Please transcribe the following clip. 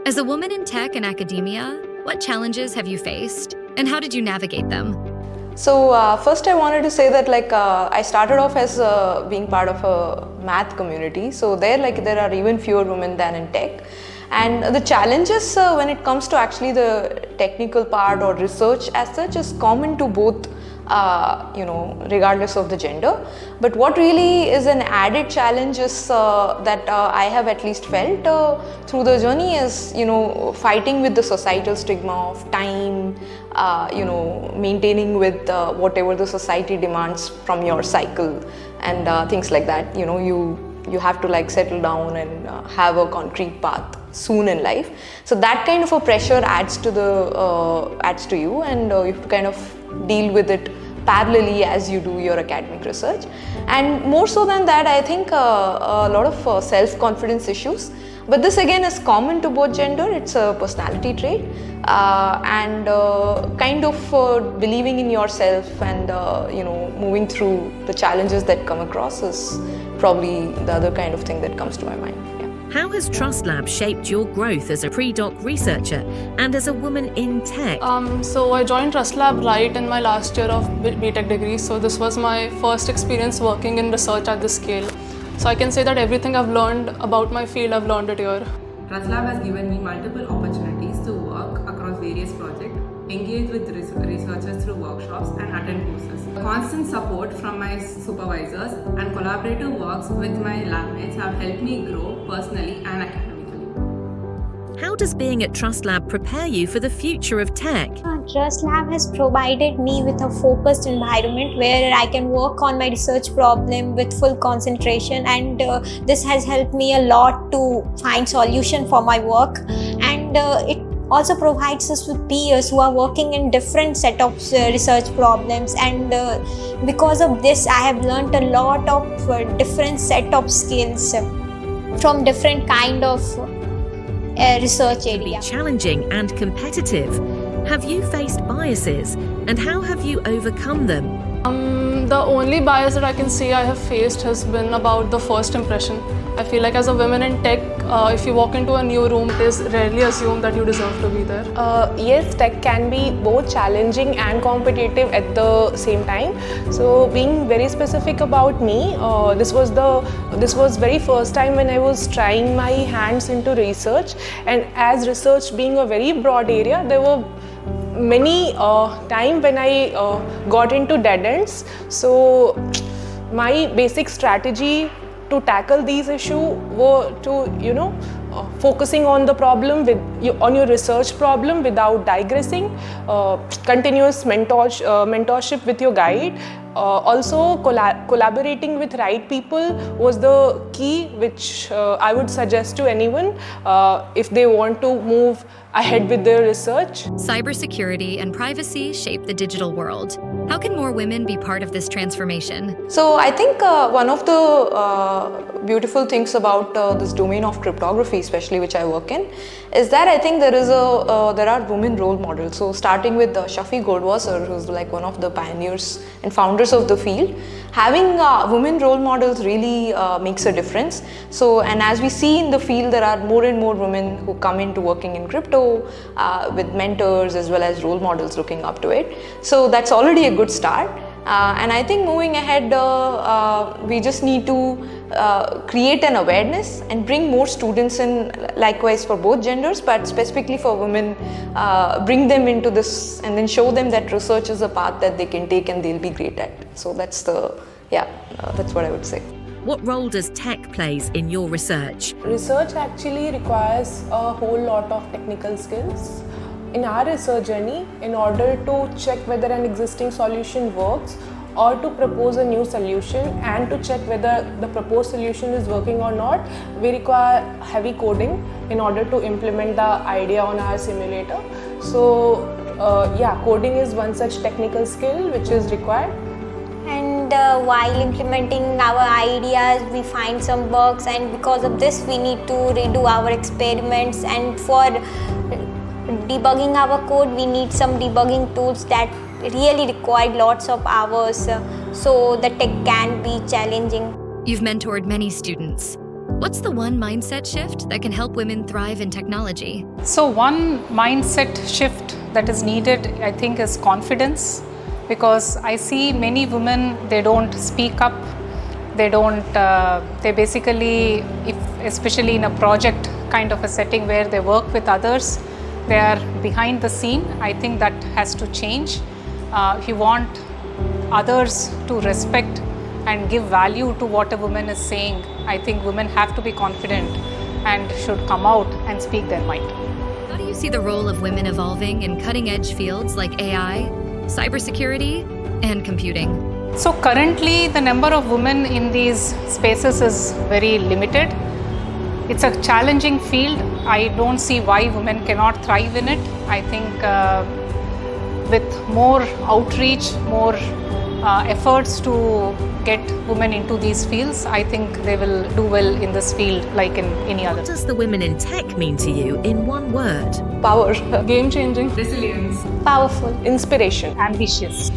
As a woman in tech and academia, what challenges have you faced, and how did you navigate them? So first I wanted to say that I started off as being part of a math community. So there are even fewer women than in tech. And the challenges when it comes to actually the technical part or research as such is common to both, regardless of the gender. But what really is an added challenge is that I have at least felt through the journey is, fighting with the societal stigma of time, maintaining with whatever the society demands from your cycle and things like that. You have to settle down and have a concrete path soon in life. So that kind of a pressure adds to you, and you have to kind of deal with it parallelly as you do your academic research. And more so than that, I think a lot of self-confidence issues. But this again is common to both gender. It's a personality trait, and kind of believing in yourself and moving through the challenges that come across is probably the other kind of thing that comes to my mind. Yeah. How has Trust Lab shaped your growth as a pre-doc researcher and as a woman in tech? So I joined Trust Lab right in my last year of BTech degree. So this was my first experience working in research at this scale. So I can say that everything I've learned about my field, I've learned it here. Trust Lab has given me multiple opportunities to work across various projects, engage with researchers through workshops and attend courses. Constant support from my supervisors and collaborative works with my lab mates have helped me grow personally and academically. How does being at Trust Lab prepare you for the future of tech? Trust Lab has provided me with a focused environment where I can work on my research problem with full concentration, and this has helped me a lot to find solution for my work, and it also provides us with peers who are working in different set of research problems, and because of this I have learned a lot of different set of skills from different kind of research area. Be challenging and competitive. Have you faced biases, and how have you overcome them? The only bias that I can say I have faced has been about the first impression. I feel like as a woman in tech, if you walk into a new room, it is rarely assumed that you deserve to be there. Yes, tech can be both challenging and competitive at the same time. So being very specific about me, this was very first time when I was trying my hands into research, and as research being a very broad area, there were many time when I got into dead ends. So my basic strategy to tackle these issues were to focusing on the problem on your research problem without digressing, continuous mentorship with your guide. Also collaborating with right people was the key, which I would suggest to anyone if they want to move ahead with their research. Cybersecurity and privacy shape the digital world. How can more women be part of this transformation? So I think one of the beautiful things about this domain of cryptography, especially which I work in, is that I think there are women role models. So starting with Shafi Goldwasser, who's like one of the pioneers and founders of the field, having women role models really makes a difference. So, and as we see in the field, there are more and more women who come into working in crypto with mentors as well as role models looking up to it. So that's already a good start. And I think moving ahead, we just need to create an awareness and bring more students in, likewise for both genders, but specifically for women, bring them into this and then show them that research is a path that they can take and they'll be great at. So that's that's what I would say. What role does tech plays in your research? Research actually requires a whole lot of technical skills. In our research journey, in order to check whether an existing solution works or to propose a new solution and to check whether the proposed solution is working or not, we require heavy coding in order to implement the idea on our simulator. So coding is one such technical skill which is required. And while implementing our ideas, we find some bugs, and because of this we need to redo our experiments, and for debugging our code we need some debugging tools that really require lots of hours, so the tech can be challenging. You've mentored many students. What's the one mindset shift that can help women thrive in technology? So one mindset shift that is needed, I think, is confidence, because I see many women, they don't speak up, they basically, especially in a project kind of a setting where they work with others, they are behind the scene. I think that has to change. If you want others to respect and give value to what a woman is saying, I think women have to be confident and should come out and speak their mind. How do you see the role of women evolving in cutting-edge fields like AI, cybersecurity, and computing? So currently the number of women in these spaces is very limited. It's a challenging field. I don't see why women cannot thrive in it. I think with more outreach, more efforts to get women into these fields, I think they will do well in this field like in any other. What does the women in tech mean to you in one word? Power. Game changing. Resilience. Powerful. Inspiration. Ambitious.